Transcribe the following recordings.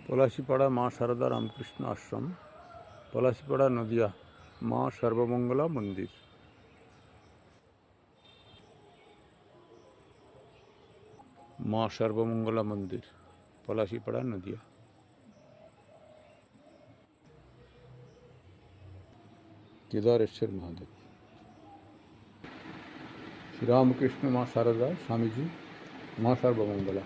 পলাশীপাড়া মা সারদা রামকৃষ্ণ আশ্রম, পলাশীপাড়া নদিয়া, মা সর্বমঙ্গলা মন্দির। মা সর্বমঙ্গলা মন্দির, পলাশীপাড়া নদিয়া। কেদারেশ্বর মহাদেব। শ্রীরামকৃষ্ণ মা সারদা স্বামীজি, মা সর্বমঙ্গলা।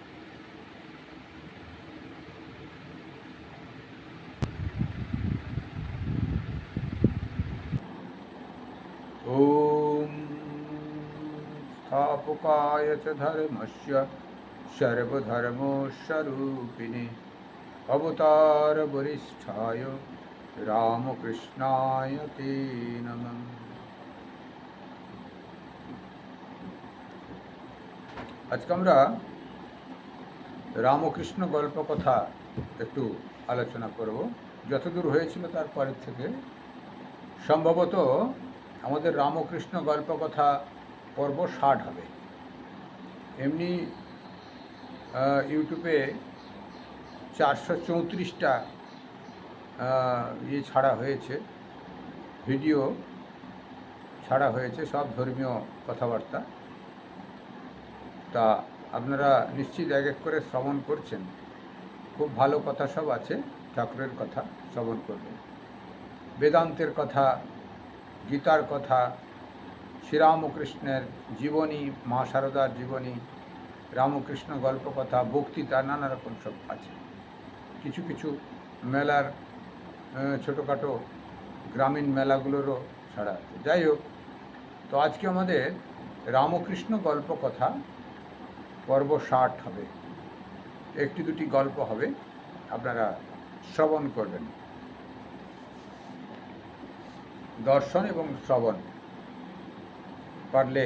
ওম স্থাপকায় চ ধর্মস্য সর্বধর্মস্বরূপিণে অবতার বরিষ্ঠায় রামকৃষ্ণায় তে নমঃ। আজকে আমরা রামকৃষ্ণ গল্প কথা একটু আলোচনা করব। যতদূর হয়েছিল তারপরের থেকে সম্ভবত আমাদের রামকৃষ্ণ গল্প কথা পর্ব 60 হবে। এমনি ইউটিউবে 434টা ছাড়া হয়েছে, ভিডিও ছাড়া হয়েছে, সব ধর্মীয় কথাবার্তা। তা আপনারা নিশ্চিত এক এক করে শ্রবণ করছেন। খুব ভালো কথা সব আছে, ঠাকুরের কথা শ্রবণ করবেন, বেদান্তের কথা, গীতার কথা, শ্রীরামকৃষ্ণের জীবনী, মা সারদার জীবনী, রামকৃষ্ণ গল্প কথা, বক্তৃতা, নানা রকম সব আছে। কিছু কিছু মেলার ছোটোখাটো গ্রামীণ মেলাগুলোরও ছাড়া আছে। যাই হোক, তো আজকে আমাদের রামকৃষ্ণ গল্প কথা পর্ব 60 হবে। একটি দুটি গল্প হবে, আপনারা শ্রবণ করবেন। দর্শন এবং শ্রবণ পারলে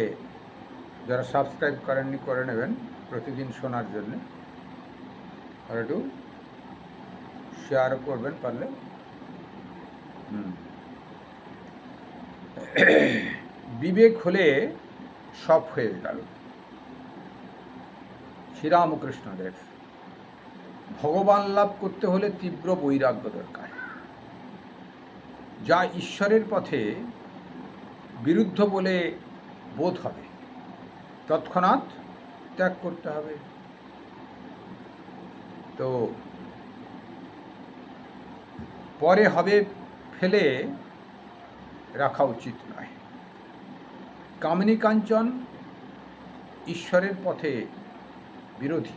যারা সাবস্ক্রাইব করেননি করে নেবেন প্রতিদিন শোনার জন্যে, আর একটু শেয়ারও করবেন পারলে। বিবেক হলে সব হয়ে গেল। শ্রীরামকৃষ্ণদেব। ভগবান লাভ করতে হলে তীব্র বৈরাগ্য দরকার, যা ঈশ্বরের পথে বিরুদ্ধ বলে বোধ হবে, তৎক্ষণাৎ ত্যাগ করতে হবে। তো পরে হবে ফেলে রাখা উচিত নয়। কামিনী কাঞ্চন ঈশ্বরের পথে বিরোধী,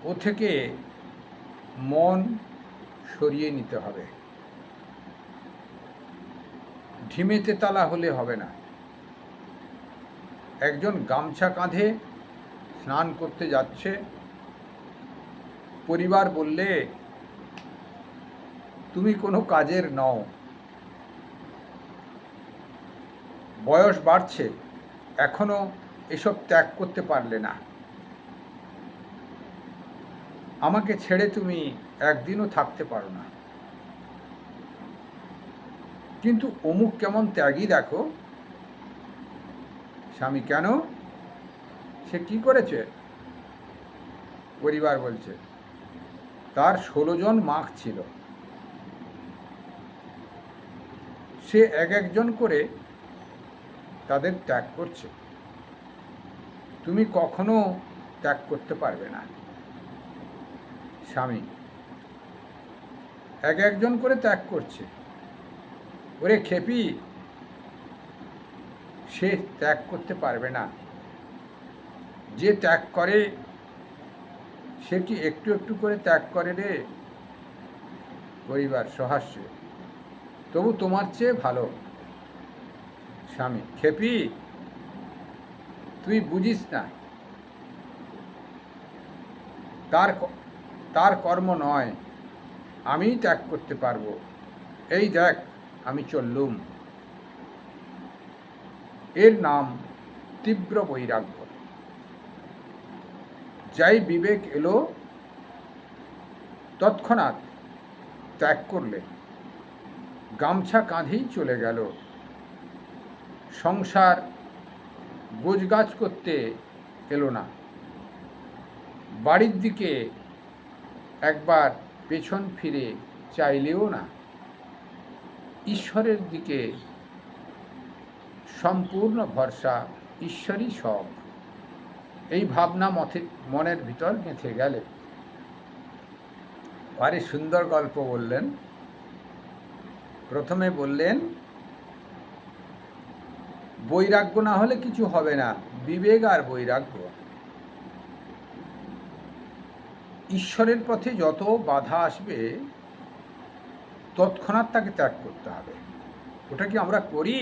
ও থেকে মন সরিয়ে নিতে হবে। ঢিমেতে তালা হলে হবে না। একজন গামছা কাঁধে স্নান করতে যাচ্ছে, পরিবার বললে তুমি কোনো কাজের নও, বয়স বাড়ছে, এখনো এসব ত্যাগ করতে পারলে না, আমাকে ছেড়ে তুমি একদিনও থাকতে পারো না। কিন্তু অমুক কেমন ত্যাগী দেখো। স্বামী: কেন, সে কি করেছে? পরিবার বলছে তার 16 জন মাক ছিল, সে এক একজন করে তাদের ত্যাগ করছে, তুমি কখনো ত্যাগ করতে পারবে না। স্বামী: এক একজন করে ত্যাগ করছে, ওরে খেপি, সে ত্যাগ করতে পারবে না। যে ত্যাগ করে সে কি একটু একটু করে ত্যাগ করে রে? পরিবার সহাস্যে: তবু তোমার চেয়ে ভালো। স্বামী: খেপি, তুই বুঝিস না, তার কর্ম নয়, আমিই ত্যাগ করতে পারবো। এই দেখ আমি চললুম। এর নাম তীব্র বৈরাগ্য। যাই বিবেক এলো তৎক্ষণাৎ ত্যাগ করলে, গামছা কাঁধেই চলে গেল। সংসার গোছগাছ করতে এলো না, বাড়ির দিকে একবার পেছন ফিরে চাইলেও না, ঈশ্বরের দিকে সম্পূর্ণ ভরসা, ঈশ্বরই সব, এই ভাবনা মনের ভিতর গেঁথে গেলে ভারী সুন্দর গল্প বললেন। প্রথমে বললেন বৈরাগ্য না হলে কিছু হবে না, বিবেক আর বৈরাগ্য। ঈশ্বরের পথে যত বাধা আসবে তৎক্ষণাৎ তাকে ত্যাগ করতে হবে। ওটা কি আমরা করি?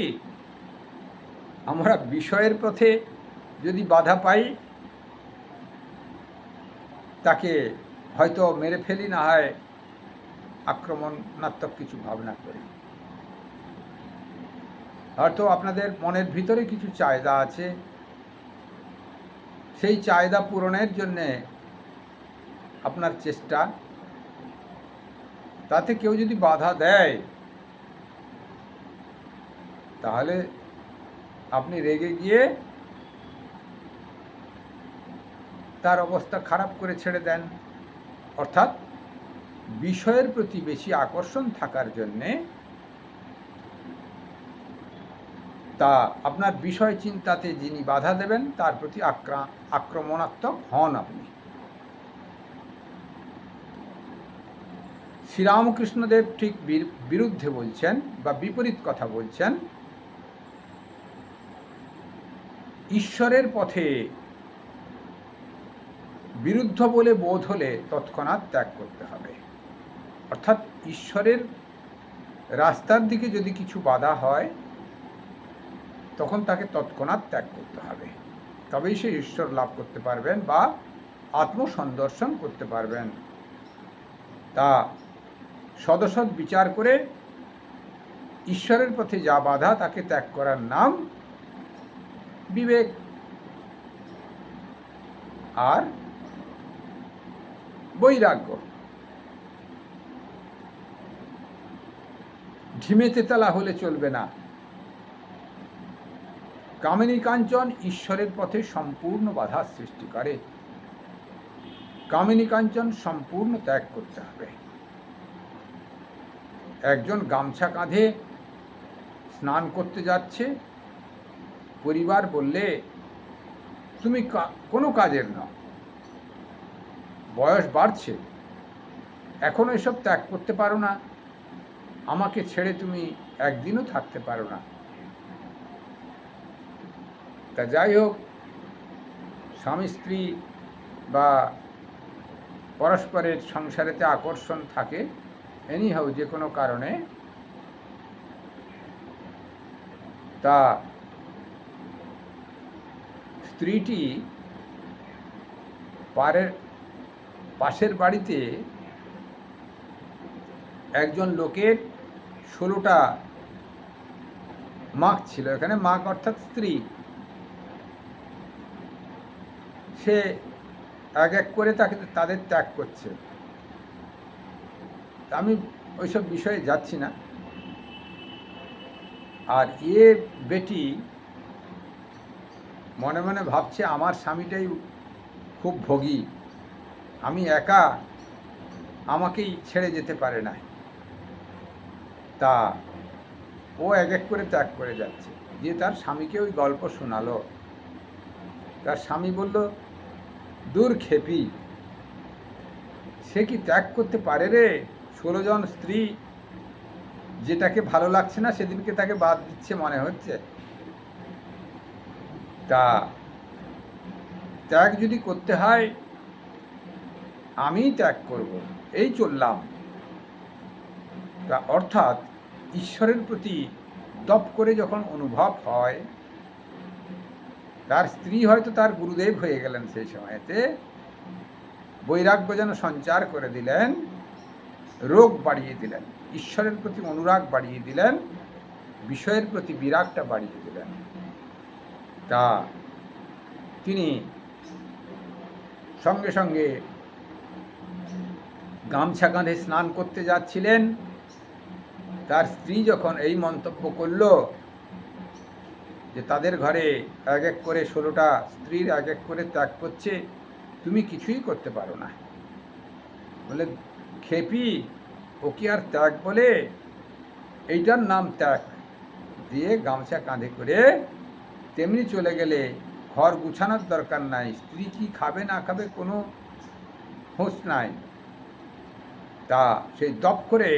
আমরা বিষয়ের পথে যদি বাধা পাই তাকে হয়তো মেরে ফেলি, না হয় আক্রমণাত্মক কিছু ভাবনা করি। হয়তো আপনাদের মনের ভিতরে কিছু চাহিদা আছে, সেই চাহিদা পূরণের জন্যে আপনার চেষ্টা, তাতে কেউ যদি বাধা দেয় তাহলে আপনি রেগে গিয়ে তার অবস্থা খারাপ করে ছেড়ে দেন। অর্থাৎ বিষয়ের প্রতি বেশি আকর্ষণ থাকার জন্যে তা আপনার বিষয় চিন্তাতে যিনি বাধা দেবেন তার প্রতি আক্রমণাত্মক হন আপনি। শ্রীরামকৃষ্ণদেব ঠিক বিরুদ্ধে বলছেন বা বিপরীত কথা বলছেন। ঈশ্বরের পথে বিরুদ্ধ বলে বোধ হলে তৎক্ষণাৎ ত্যাগ করতে হবে। অর্থাৎ ঈশ্বরের রাস্তার দিকে যদি কিছু বাধা হয় তখন তাকে তৎক্ষণাৎ ত্যাগ করতে হবে, তবেই সে ঈশ্বর লাভ করতে পারবেন বা আত্মসন্দর্শন করতে পারবেন। তা সদসৎ বিচার করে ঈশ্বরের পথে যা বাধা তাকে ত্যাগ করার নাম বিবেক আর বৈরাগ্য। ঢিমে তেতালা হলে চলবে না। কামিনী কাঞ্চন ঈশ্বরের পথে সম্পূর্ণ বাধা সৃষ্টি করে। কামিনী কাঞ্চন সম্পূর্ণ ত্যাগ করতে হবে। একজন গামছা কাঁধে স্নান করতে যাচ্ছে, পরিবার বললে তুমি কোনো কাজের নও, বয়স বাড়ছে, এখনো এসব ত্যাগ করতে পারো না, আমাকে ছেড়ে তুমি একদিনও থাকতে পারো না। তা যাই হোক, স্বামী স্ত্রী বা পরস্পরের সংসারেতে আকর্ষণ থাকে এনিহাউ যে কোনো কারণে, তা স্ত্রীটি পাশের বাড়িতে একজন লোকের 16টা মাক ছিল। এখানে মাক অর্থাৎ স্ত্রী। সে এক এক করে তাদের ত্যাগ করছে। আমি ওইসব বিষয়ে যাচ্ছি না। আর বেটি মনে মনে ভাবছে আমার স্বামীটাই খুব ভোগী, আমি একা, আমাকেই ছেড়ে যেতে পারে না। তা ও এক এক করে ত্যাগ করে যাচ্ছে। দিয়ে তার স্বামীকে ওই গল্প শোনালো। তার স্বামী বলল, দূর খেপি, সে কি ত্যাগ করতে পারে রে? 16 জন স্ত্রী, যেটাকে ভালো লাগছে না সেদিনকে তাকে বাদ দিচ্ছে মনে হচ্ছে। তা ত্যাগ যদি করতে হয় আমি ত্যাগ করব, এই চললাম। তা অর্থাৎ ঈশ্বরের প্রতি দপ করে যখন অনুভব হয়, তার স্ত্রী হয়তো তার গুরুদেব হয়ে গেলেন, সেই সময়তে বৈরাগ্য যেন সঞ্চার করে দিলেন, রোগ বাড়িয়ে দিলেন, ঈশ্বরের প্রতি অনুরাগ বাড়িয়ে দিলেন, বিষয়ের প্রতি বিরাগটা বাড়িয়ে দিলেন। তা তিনি সঙ্গে সঙ্গে গামছা কাঁধে স্নান করতে যাচ্ছিলেন। তার স্ত্রী যখন এই মন্তব্য করল যে তাদের ঘরে এক এক করে 16টা স্ত্রীর এক এক করে ত্যাগ করছে, তুমি কিছুই করতে পারো না, বলে, খেপি, ও কি আর ত্যাগ বলে? এইটার নাম ত্যাগ। দিয়ে গামছা কাঁধে করে তেমনি চলে গেলে ঘর গুছানোর দরকার নাই, স্ত্রী কি খাবে না খাবে কোনো হোঁশ নাই। তা সেই দপ করে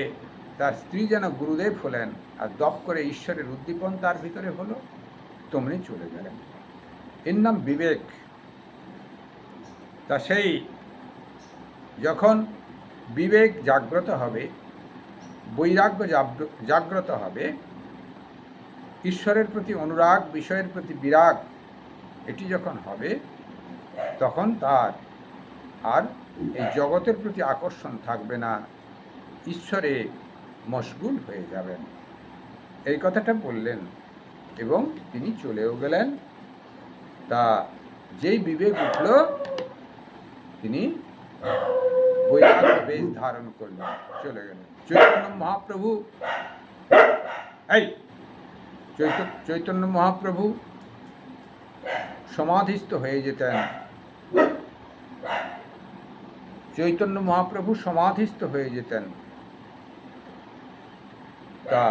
তার স্ত্রী যেন গুরুদেব হলেন, আর দপ করে ঈশ্বরের উদ্দীপন তার ভিতরে হলো, তেমনি চলে গেলেন। এর নাম বিবেক। তা সেই যখন বিবেক জাগ্রত হবে, বৈরাগ্য জাগ্রত হবে, ঈশ্বরের প্রতি অনুরাগ, বিষয়ের প্রতি বিরাগ, এটি যখন হবে, তখন তার আর এই জগতের প্রতি আকর্ষণ থাকবে না, ঈশ্বরে মশগুল হয়ে যাবেন। এই কথাটা বললেন এবং তিনি চলেও গেলেন। তা যেই বিবেক উঠল, তিনি বৈরাগ্য বেশ ধারণ করলেন, চলে গেলেন। চৈতন্য মহাপ্রভু চৈতন্য মহাপ্রভু সমাধিস্থ হয়ে যেতেন। চৈতন্য মহাপ্রভু সমাধিস্থ হয়ে যেতেন, তা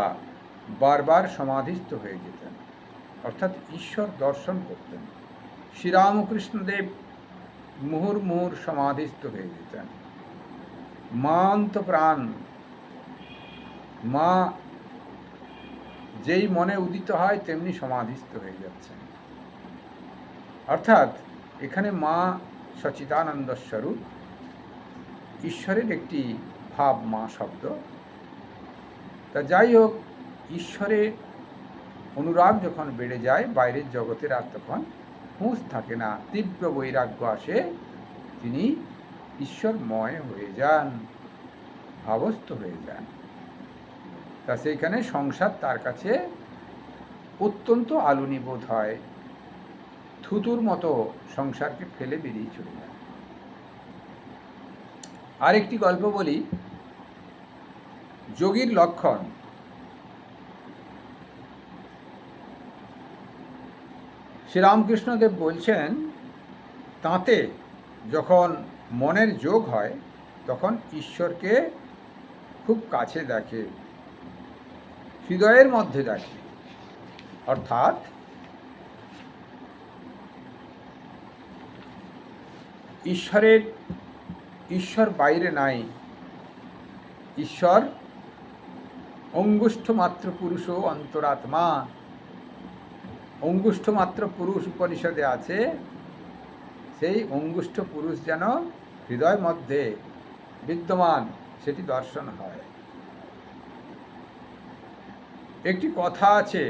বারবার সমাধিস্থ হয়ে যেতেন, অর্থাৎ ঈশ্বর দর্শন করতেন। শ্রীরামকৃষ্ণদেব মুহুর্মুহুর সমাধিস্থ হয়ে যেতেন। মান্ত প্রাণ, মা যেই মনে উদিত হয় তেমনি সমাধিস্থ হয়ে যাচ্ছেন। অর্থাৎ এখানে মা সচিদানন্দ স্বরূপ, ঈশ্বরের একটি ভাব মা শব্দ। তা যাই হোক, ঈশ্বরে অনুরাগ যখন বেড়ে যায়, বাইরের জগতের আর তখন হুঁশ থাকে না, তীব্র বৈরাগ্য আসে, তিনি ঈশ্বরময় হয়ে যান, ভাবস্থ হয়ে যান। তা সেইখানে সংসার তার কাছে অত্যন্ত আলুনি বোধ হয়, থুতুর মতো সংসারকে ফেলে বেরিয়ে চলে যায়। আরেকটি গল্প বলি, যোগীর লক্ষণ। শ্রীরামকৃষ্ণদেব বলছেন, তাঁতে যখন মনের যোগ হয় তখন ঈশ্বরকে খুব কাছে দেখে, হৃদয়ের মধ্যে দেখে। অর্থাৎ ঈশ্বর বাইরে নাই, ঈশ্বর অঙ্গুষ্ঠ মাত্র পুরুষ অন্তরাত্মা। অঙ্গুষ্ঠ মাত্র পুরুষ উপনিষদে আছে, সেই অঙ্গুষ্ঠ পুরুষ যেন হৃদয় মধ্যে বিদ্যমান, সেটি দর্শন হয়। একটি কথা আছে,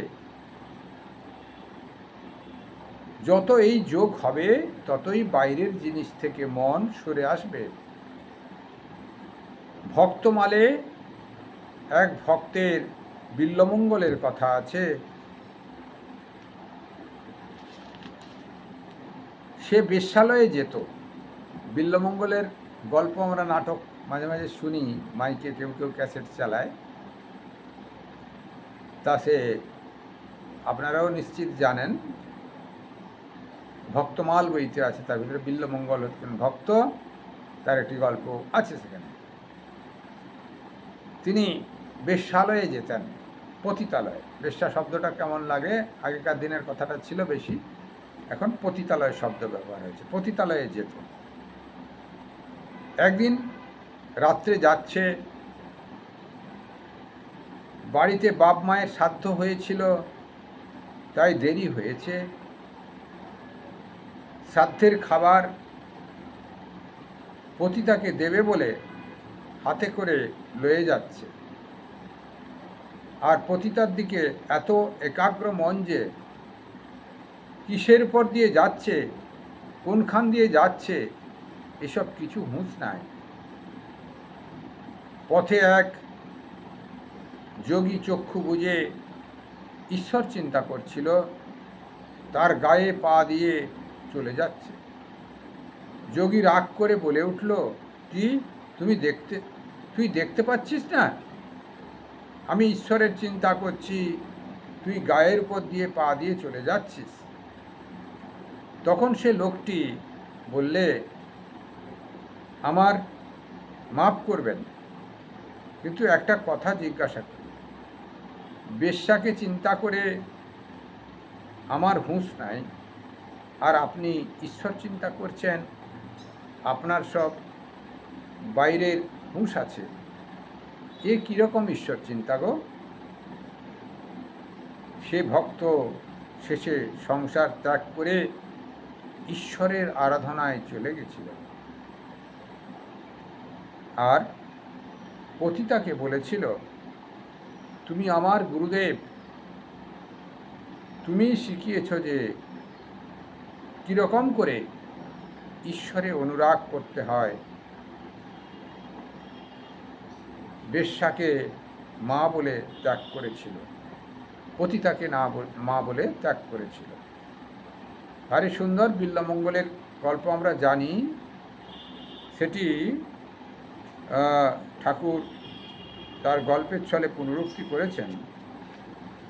যত এই যোগ হবে ততই বাইরের জিনিস থেকে মন সরে আসবে। ভক্তমালে এক ভক্তের বিল্বমঙ্গলের কথা আছে। সে বেশ্যালয়ে যেত। বিল্বমঙ্গলের গল্প আমরা নাটক মাঝে মাঝে শুনি, মাইকে কেউ কেউ ক্যাসেট চালায়। তা সে আপনারাও নিশ্চিত জানেন, ভক্তমাল বইতে আছে, তার ভিতরে বিল্বমঙ্গল হচ্ছেন ভক্ত, তার একটি গল্প আছে সেখানে। তিনি বেশ্যালয়ে যেতেন, পতিতালয়। বেশ্যা শব্দটা কেমন লাগে, আগেকার দিনের কথাটা ছিল বেশি, এখন পতিতালয় শব্দ ব্যবহার হয়েছে। পতিতালয়ে যেত। একদিন রাত্রে যাচ্ছে, বাড়িতে বাপ মায়ের শ্রাদ্ধ হয়েছিল, তাই দেরি হয়েছে। শ্রাদ্ধের খাবার পতিতাকে দেবে বলে হাতে করে লয়ে যাচ্ছে, আর পতিতার দিকে এত একাগ্র মন যে কিসের উপর দিয়ে যাচ্ছে, কোনখান দিয়ে যাচ্ছে, এসব কিছু হুঁশ নাই। পথে এক যোগী চক্ষু বুজে ঈশ্বর চিন্তা করছিল, তার গায়ে পা দিয়ে চলে যাচ্ছে। যোগী রাগ করে বলে উঠল, কি তুই দেখতে পাচ্ছিস না আমি ঈশ্বরের চিন্তা করছি, তুই গায়ের উপর দিয়ে পা দিয়ে চলে যাচ্ছিস? তখন সে লোকটি বললে, আমার মাফ করবেন, কিন্তু একটা কথা জিজ্ঞাসা করি, বেশ্যাকে চিন্তা করে আমার হুঁশ নাই, আর আপনি ঈশ্বর চিন্তা করছেন, আপনার সব বাইরের হুঁশ আছে, এ কীরকম ঈশ্বর চিন্তা গো? সে ভক্ত শেষে সংসার ত্যাগ করে ঈশ্বরের আরাধনায় চলে গেছিল, আর পতিতাকে বলেছিল, তুমি আমার গুরুদেব, তুমি শিখিয়েছ যে কীরকম করে ঈশ্বরে অনুরাগ করতে হয়। বেশ্যাকে মা বলে ত্যাগ করেছিল, পতিতাকে মা বলে ত্যাগ করেছিল। ভারী সুন্দর বিল্বমঙ্গলের গল্প আমরা জানি, সেটি ঠাকুর তার গল্পের ছলে পুনরুক্তি করেছেন।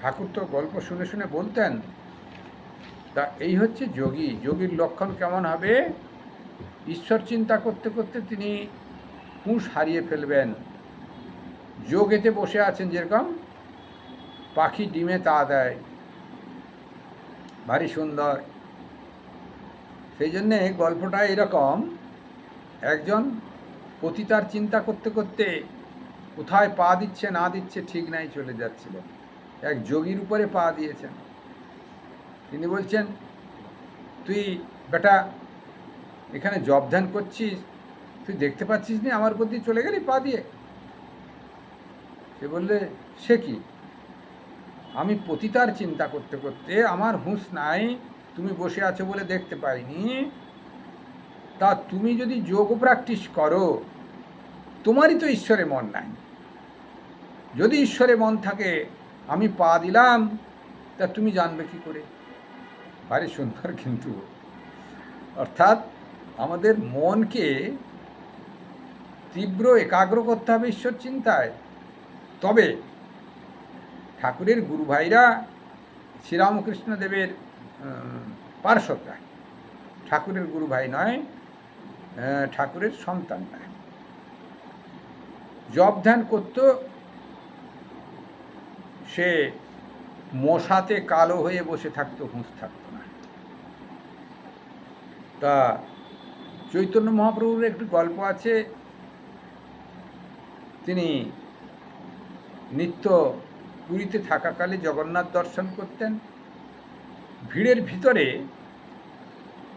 ঠাকুর তো গল্প শুনে শুনে বলতেন। তা এই হচ্ছে যোগী। যোগীর লক্ষণ কেমন হবে? ঈশ্বর চিন্তা করতে করতে তিনি হুঁশ হারিয়ে ফেলবেন। যোগেতে বসে আছেন, যেরকম পাখি ডিমে তা দেয়, ভারী সুন্দর। সেই জন্যে গল্পটা এরকম, একজন পতিতার চিন্তা করতে করতে কোথায় পা দিচ্ছে না দিচ্ছে ঠিক নাই চলে যাচ্ছিল, এক যোগীর উপরে পা দিয়েছেন। তিনি বলছেন, তুই বেটা এখানে জব ধ্যান করছিস, তুই দেখতে পাচ্ছিস না আমার উপর দিয়ে চলে গেলি পা দিয়ে? সে বললে, সে কি, আমি পতিতার চিন্তা করতে করতে আমার হুঁশ নাই, তুমি বসে আছো বলে দেখতে পাইনি। তা তুমি যদি যোগ প্র্যাকটিস করো, তোমারই তো ঈশ্বরে মন নাই। যদি ঈশ্বরে মন থাকে, আমি পা দিলাম, তা তুমি জানবে কি করে? ভারী সুন্দর কিন্তু। অর্থাৎ আমাদের মনকে তীব্র একাগ্র করতে হবে ঈশ্বর চিন্তায়। তবে ঠাকুরের গুরু ভাইরা শ্রীরামকৃষ্ণ দেবের পার্শ্বদরা, ঠাকুরের গুরু ভাই নয়, ঠাকুরের সন্তান নয়। জপ ধ্যান করত, সে মশাতে কালো হয়ে বসে থাকতো, হুঁশ থাকতো না। তা চৈতন্য মহাপ্রভুর একটি গল্প আছে, তিনি নিত্য পুরীতে থাকাকালে জগন্নাথ দর্শন করতেন। ভিড়ের ভিতরে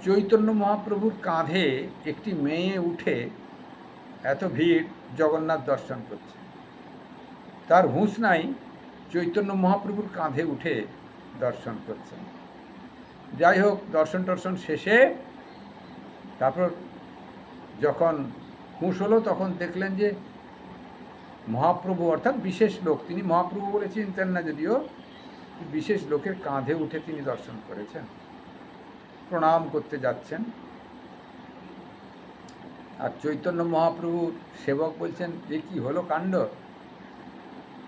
চৈতন্য মহাপ্রভুর কাঁধে একটি মেয়ে উঠে, এত ভিড়, জগন্নাথ দর্শন করছে, তার হুঁশ নাই, চৈতন্য মহাপ্রভুর কাঁধে উঠে দর্শন করছেন। যাই হোক, দর্শন টর্শন শেষে তারপর যখন হুঁশ হলো, তখন দেখলেন যে মহাপ্রভু, অর্থাৎ বিশেষ লোক, তিনি মহাপ্রভু বলে চিনতেন না যদিও, বিশেষ লোকের কাঁধে উঠে তিনি দর্শন করেছেন, প্রণাম করতে যাচ্ছেন। আর চৈতন্য মহাপ্রভুর সেবক বলছেন, এ কি হলো কাণ্ড?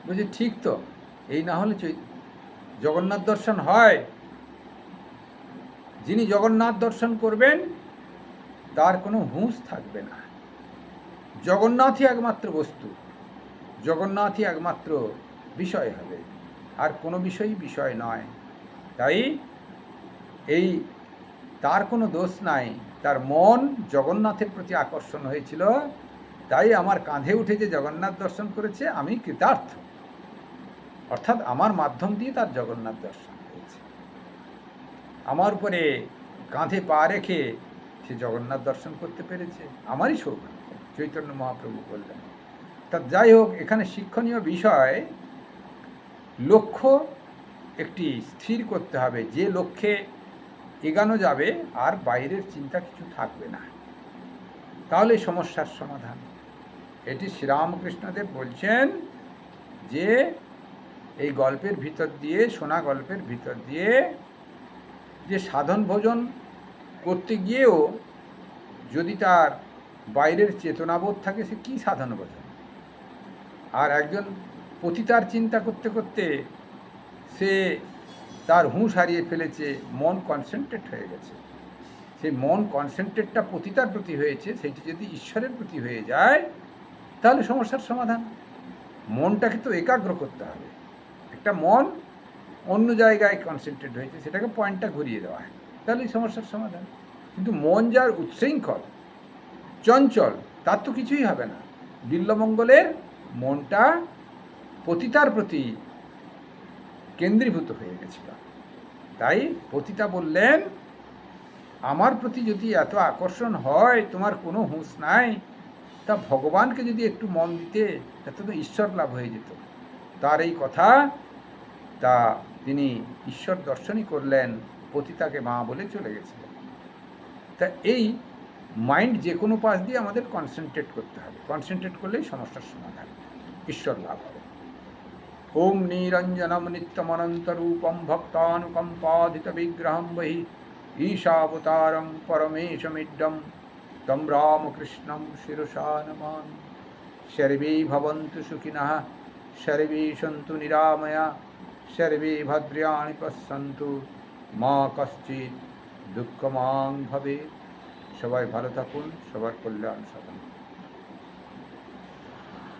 বলছে, ঠিক তো, এই না হলে জগন্নাথ দর্শন হয়? যিনি জগন্নাথ দর্শন করবেন তার কোনো হুঁশ থাকবে না। জগন্নাথই একমাত্র বস্তু, জগন্নাথই একমাত্র বিষয় হবে, আর কোনো বিষয়ই বিষয় নয়। তাই এই তার কোনো দোষ নাই, তার মন জগন্নাথের প্রতি আকর্ষণ হয়েছিল, তাই আমার কাঁধে উঠে যে জগন্নাথ দর্শন করেছে, আমি কৃতার্থ। অর্থাৎ আমার মাধ্যম দিয়ে তার জগন্নাথ দর্শন হয়েছে, আমার উপরে কাঁধে পা রেখে সে জগন্নাথ দর্শন করতে পেরেছে, আমারই সৌভাগ্য, চৈতন্য মহাপ্রভু বললেন। তা যাই হোক, এখানে শিক্ষণীয় বিষয়, লক্ষ্য একটি স্থির করতে হবে, যে লক্ষ্যে এগানো যাবে আর বাইরের চিন্তা কিছু থাকবে না, তাহলে সমস্যার সমাধান। এটি শ্রীরামকৃষ্ণদেব বলছেন যে এই গল্পের ভিতর দিয়ে, শোনা গল্পের ভিতর দিয়ে, যে সাধন ভোজন করতে গিয়েও যদি তার বাইরের চেতনাবোধ থাকে, সে কী সাধন ভোজন? আর একজন পতিতার চিন্তা করতে করতে সে তার হুঁশ হারিয়ে ফেলেছে, মন কনসেন্ট্রেট হয়ে গেছে। সেই মন কনসেন্ট্রেটটা পতিতার প্রতি হয়েছে, সেটি যদি ঈশ্বরের প্রতি হয়ে যায়, তাহলে সমস্যার সমাধান। মনটাকে তো একাগ্র করতে হবে। একটা মন অন্য জায়গায় কনসেন্ট্রেট হয়েছে, সেটাকে পয়েন্টটা ঘুরিয়ে দেওয়া হয়, তাহলেই সমস্যার সমাধান। কিন্তু মন যার উচ্ছৃঙ্খল, চঞ্চল, তার তো কিছুই হবে না। বিল্বমঙ্গলের মনটা পতিতার প্রতি কেন্দ্রীভূত হয়ে গেছিল। তাই পতিতা বললেন, আমার প্রতি যদি এত আকর্ষণ হয়, তোমার কোনো হুঁশ নাই, তা ভগবানকে যদি একটু মন দিতে, তাতে তো ঈশ্বর লাভ হয়ে যেত। তার এই কথা, তা তিনি ঈশ্বর দর্শনই করলেন, পতিতাকে মা বলে চলে গেছিলেন। তা এই মাইন্ড যে কোনো পাশ দিয়ে আমাদের কনসেন্ট্রেট করতে হবে, কনসেন্ট্রেট করলেই সমস্যার সমাধান, ঈশ্বর লাভ হবে। ওম নিরঞ্জনম নিত্যমনন্তরূপম ভক্তানুকম্পাধিত বিগ্রহম বহি ঈশাবতারং পরমেশমিড্ডম তম রামকৃষ্ণম শিরসা নমামি। সর্বে ভবন্তু সুখিনঃ, সর্বে সন্তু নিরাময়া, সর্বে ভদ্রাণি পশ্যন্তু, মা কশ্চিৎ দুঃখমাং ভবেৎ। সবাই ভালো থাকুন, সবার কল্যাণ সাধন।